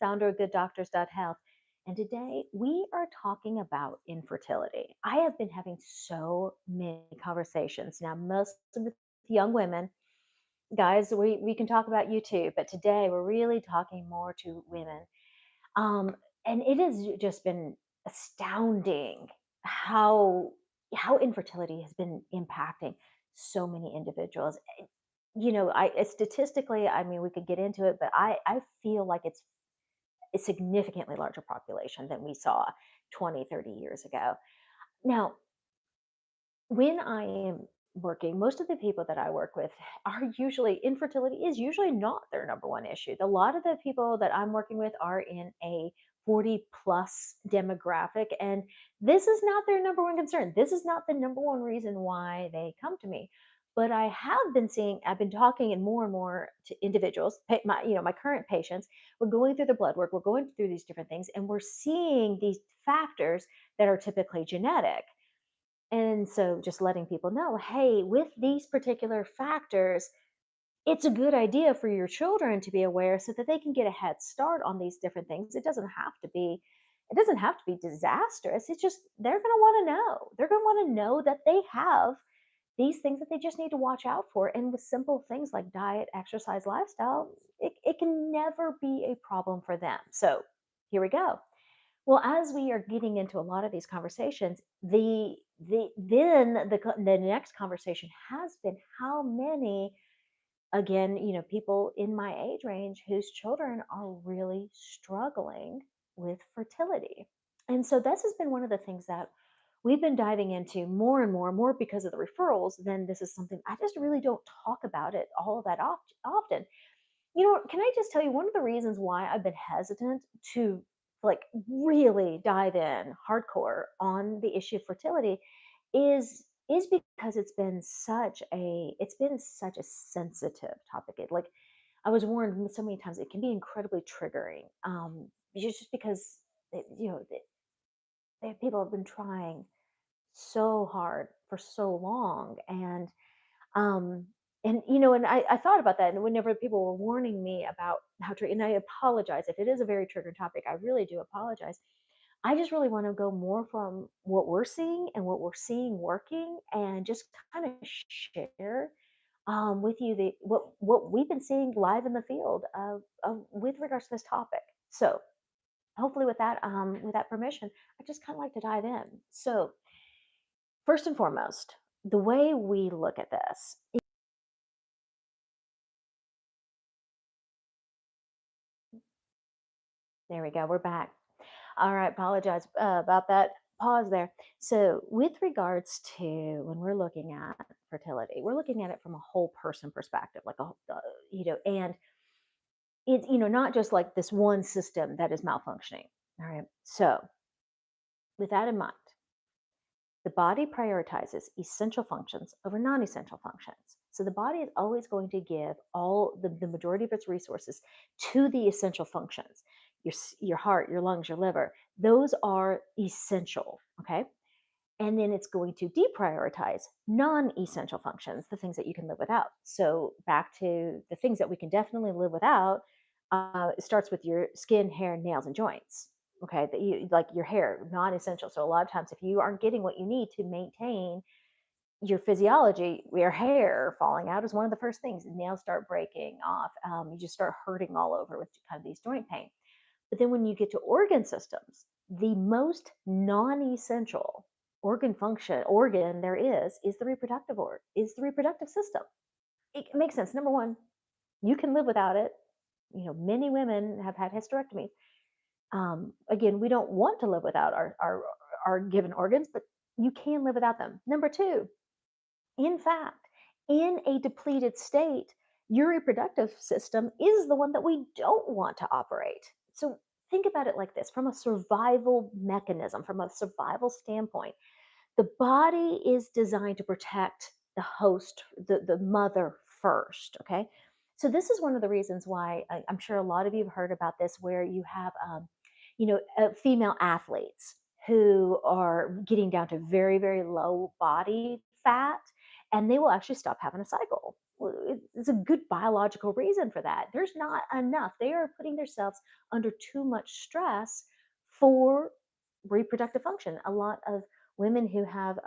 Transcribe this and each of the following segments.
founder of GoodDoctors.Health. And today we are talking about infertility. I have been having so many conversations now, most with young women. Guys, we can talk about you too, but today we're really talking more to women. Um, and it has just been astounding how how infertility has been impacting so many individuals. Statistically, I mean, we could get into it, but I feel like it's a significantly larger population than we saw 20, 30 years ago. Now, when I am working, most of the people that I work with are usually infertility is usually not their number one issue. A lot of the people that I'm working with are in a 40 plus demographic, and this is not their number one concern. This is not the number one reason why they come to me. But I've been talking and more to individuals, my current patients. We're going through the blood work, we're going through these different things, and we're seeing these factors that are typically genetic. And so just letting people know, hey, with these particular factors, it's a good idea for your children to be aware so that they can get a head start on these different things. It doesn't have to be disastrous. It's just they're going to want to know. They're going to want to know that they have these things that they just need to watch out for. And with simple things like diet, exercise, lifestyle, it can never be a problem for them. So here we go. Well, as we are getting into a lot of these conversations, the next conversation has been how many, again, people in my age range whose children are really struggling with fertility. And so this has been one of the things that we've been diving into more and more because of the referrals. Then this is something I just really don't talk about it all that often. Can I just tell you one of the reasons why I've been hesitant to like really dive in hardcore on the issue of fertility is because it's been such a sensitive topic. Like I was warned so many times, it can be incredibly triggering. Just because people have been trying so hard for so long, um, and I thought about that, and whenever people were warning me about and I apologize if it is a very triggered topic. I really do apologize. I just really want to go more from what we're seeing and what we're seeing working, and just kind of share with you what we've been seeing live in the field with regards to this topic. So hopefully, with that permission, I just kind of like to dive in. So first and foremost, the way we look at this. There we go. We're back. All right. Apologize about that pause there. So, with regards to when we're looking at fertility, we're looking at it from a whole person perspective, and it's not just like this one system that is malfunctioning. All right. So, with that in mind, the body prioritizes essential functions over non-essential functions. So the body is always going to give all the majority of its resources to the essential functions. Your heart, your lungs, your liver, those are essential. Okay. And then it's going to deprioritize non-essential functions, the things that you can live without. So back to the things that we can definitely live without, it starts with your skin, hair, nails, and joints. Okay, that you like your hair, non-essential. So a lot of times, if you aren't getting what you need to maintain your physiology, your hair falling out is one of the first things. Nails start breaking off. You just start hurting all over with kind of these joint pain. But then when you get to organ systems, the most non-essential organ there is the reproductive system. It makes sense. Number one, you can live without it. Many women have had hysterectomies. Again, we don't want to live without our given organs, but you can live without them. Number two, in fact, in a depleted state, your reproductive system is the one that we don't want to operate. So think about it like this: from a survival mechanism, from a survival standpoint, the body is designed to protect the host, the mother first. Okay. So this is one of the reasons why I'm sure a lot of you have heard about this, where you have, female athletes who are getting down to very, very low body fat, and they will actually stop having a cycle. it's a good biological reason for that. There's not enough. They are putting themselves under too much stress for reproductive function. A lot of women who have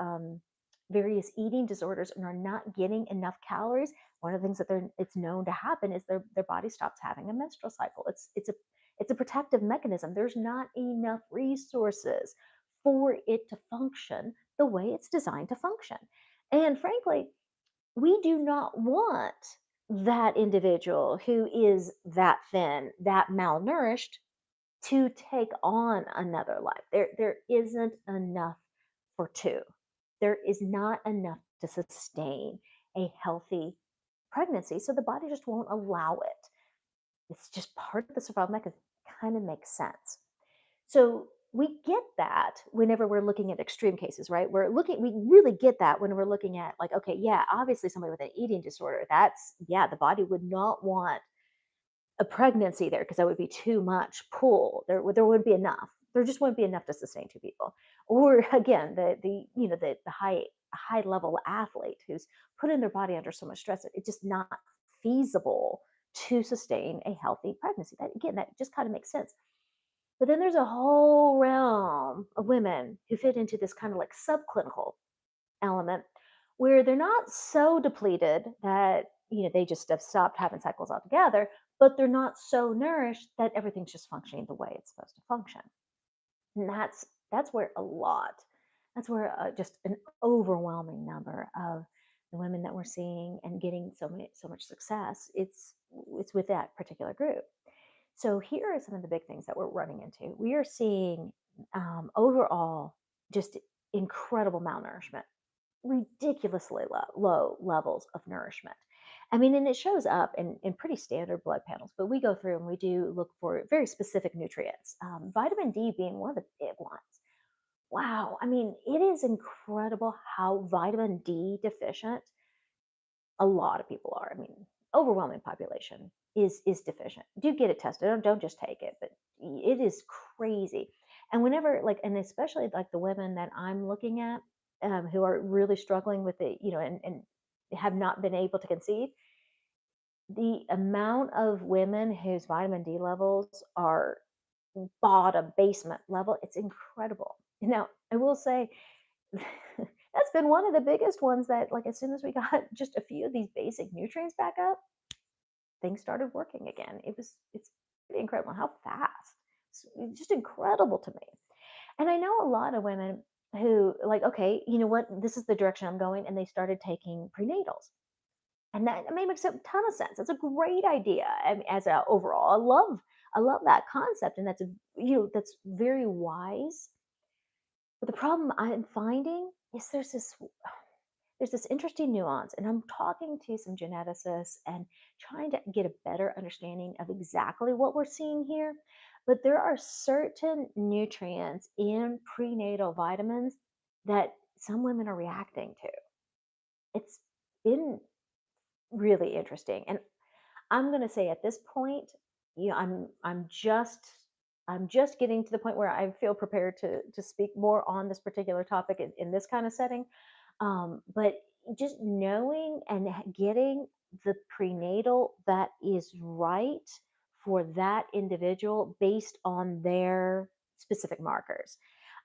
various eating disorders and are not getting enough calories, one of the things that it's known to happen is their body stops having a menstrual cycle. It's a protective mechanism. There's not enough resources for it to function the way it's designed to function. And frankly, we do not want that individual who is that thin, that malnourished, to take on another life. There isn't enough for two. There is not enough to sustain a healthy pregnancy. So the body just won't allow it. It's just part of the survival mechanism. Kind of makes sense. So we get that whenever we're looking at extreme cases, right? We really get that when we're looking at, like, okay, yeah, obviously somebody with an eating disorder, yeah, the body would not want a pregnancy there because that would be too much pull. There wouldn't be enough. There just wouldn't be enough to sustain two people. Or again, the high level athlete who's putting their body under so much stress, it's just not feasible to sustain a healthy pregnancy. That just kind of makes sense. But then there's a whole realm of women who fit into this kind of like subclinical element where they're not so depleted that they just have stopped having cycles altogether, but they're not so nourished that everything's just functioning the way it's supposed to function. And that's where just an overwhelming number of the women that we're seeing and getting so much success, it's with that particular group. So here are some of the big things that we're running into. We are seeing overall just incredible malnourishment, ridiculously low levels of nourishment. I mean, and it shows up in pretty standard blood panels, but we go through and we do look for very specific nutrients, vitamin D being one of the big ones. Wow. I mean, it is incredible how vitamin D deficient a lot of people are. I mean, overwhelming population is deficient. Do get it tested. Don't just take it, but it is crazy. And whenever and especially like the women that I'm looking at, who are really struggling with it, and have not been able to conceive, the amount of women whose vitamin D levels are bottom basement level, it's incredible. Now, I will say that's been one of the biggest ones that, like, as soon as we got just a few of these basic nutrients back up, things started working again. It's pretty incredible how fast. It's just incredible to me. And I know a lot of women who, like, okay, you know what, this is the direction I'm going, and they started taking prenatals. And that makes a ton of sense. It's a great idea. I mean, as a overall, I love that concept, and that's very wise. But the problem I'm finding is there's this interesting nuance, and I'm talking to some geneticists and trying to get a better understanding of exactly what we're seeing here. But there are certain nutrients in prenatal vitamins that some women are reacting to. It's been really interesting, and I'm going to say at this point, I'm just getting to the point where I feel prepared to speak more on this particular topic in this kind of setting. But just knowing and getting the prenatal that is right for that individual based on their specific markers.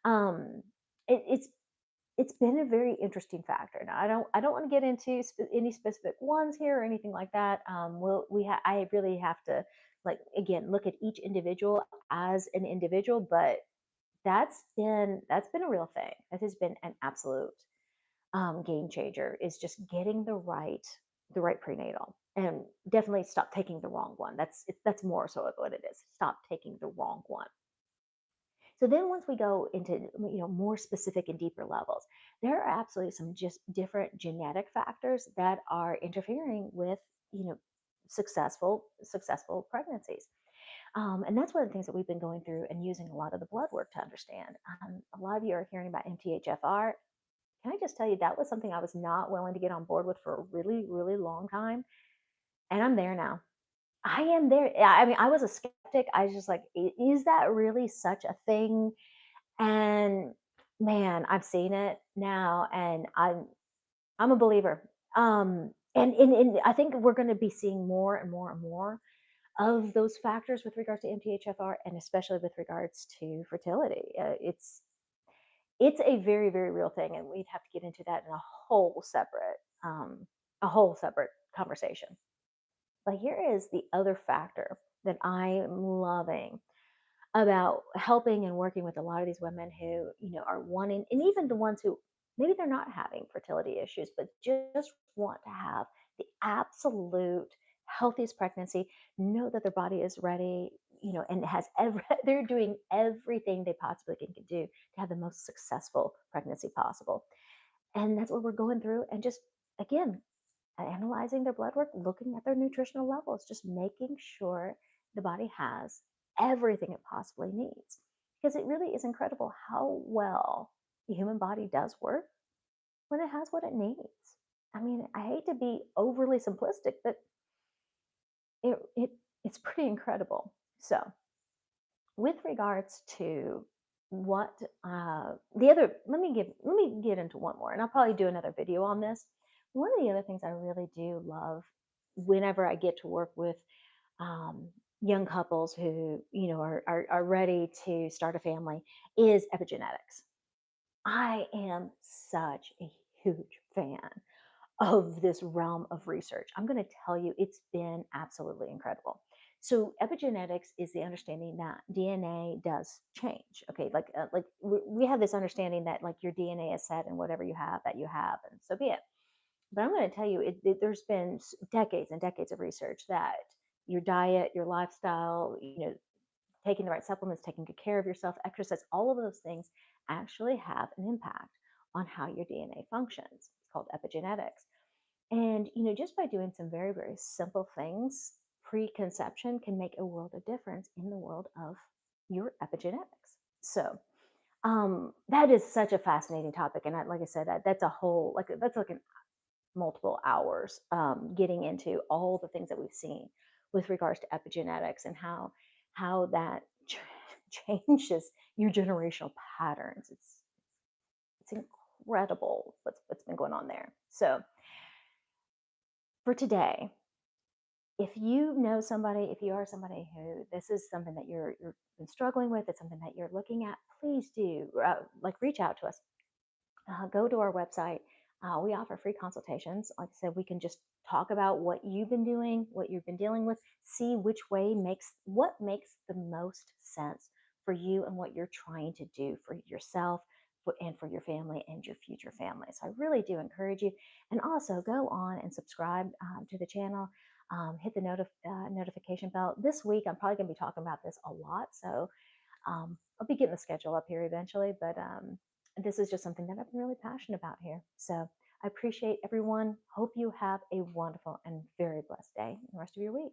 Um, it's been a very interesting factor. Now, I don't want to get into any specific ones here or anything like that. I really have to, like, again, look at each individual as an individual, but that's been a real thing. That has been an absolute game changer. Is just getting the right prenatal, and definitely stop taking the wrong one. That's more so of what it is. Stop taking the wrong one. So then once we go into more specific and deeper levels, there are absolutely some just different genetic factors that are interfering with you know successful pregnancies. And that's one of the things that we've been going through and using a lot of the blood work to understand. A lot of you are hearing about MTHFR. Can I just tell you, that was something I was not willing to get on board with for a really, really long time. And I'm there now. I am there. Yeah, I mean, I was a skeptic. I was just like, is that really such a thing? And man, I've seen it now, and I'm a believer. And I think we're going to be seeing more and more and more of those factors with regards to MTHFR, and especially with regards to fertility. It's a very, very real thing, and we'd have to get into that in um, a whole separate conversation. But here is the other factor that I am loving about helping and working with a lot of these women who, are wanting, and even the ones who maybe they're not having fertility issues, but just want to have the absolute healthiest pregnancy, know that their body is ready, and has they're doing everything they possibly can do to have the most successful pregnancy possible. And that's what we're going through, and just again, analyzing their blood work, looking at their nutritional levels, just making sure the body has everything it possibly needs. Because it really is incredible how well the human body does work when it has what it needs. I mean, I hate to be overly simplistic, but it's pretty incredible. So, with regards to what the other, let me get into one more, and I'll probably do another video on this. One of the other things I really do love whenever I get to work with um, young couples who are ready to start a family is epigenetics. I am such a huge fan of this realm of research. I'm going to tell you, it's been absolutely incredible. So epigenetics is the understanding that DNA does change. Okay, like we have this understanding that like your DNA is set and whatever you have, that you have, and so be it. But I'm going to tell you, there's been decades and decades of research that your diet, your lifestyle, taking the right supplements, taking good care of yourself, exercise, all of those things actually have an impact on how your DNA functions. It's called epigenetics. And, just by doing some very, very simple things, preconception can make a world of difference in the world of your epigenetics. So, that is such a fascinating topic. And like I said, that's a whole, that's like an multiple hours getting into all the things that we've seen with regards to epigenetics and how that changes your generational patterns. It's incredible what's been going on there. So for today, if you know somebody, if you are somebody who this is something that you're been struggling with, it's something that you're looking at, please do reach out to us. Go to our website. We offer free consultations. Like I said, we can just talk about what you've been doing, what you've been dealing with, see which way what makes the most sense for you and what you're trying to do for yourself and for your family and your future family. So I really do encourage you. And also go on and subscribe to the channel. Hit the notification bell. This week, I'm probably going to be talking about this a lot. So I'll be getting the schedule up here eventually, but this is just something that I've been really passionate about here. So I appreciate everyone. Hope you have a wonderful and very blessed day and the rest of your week.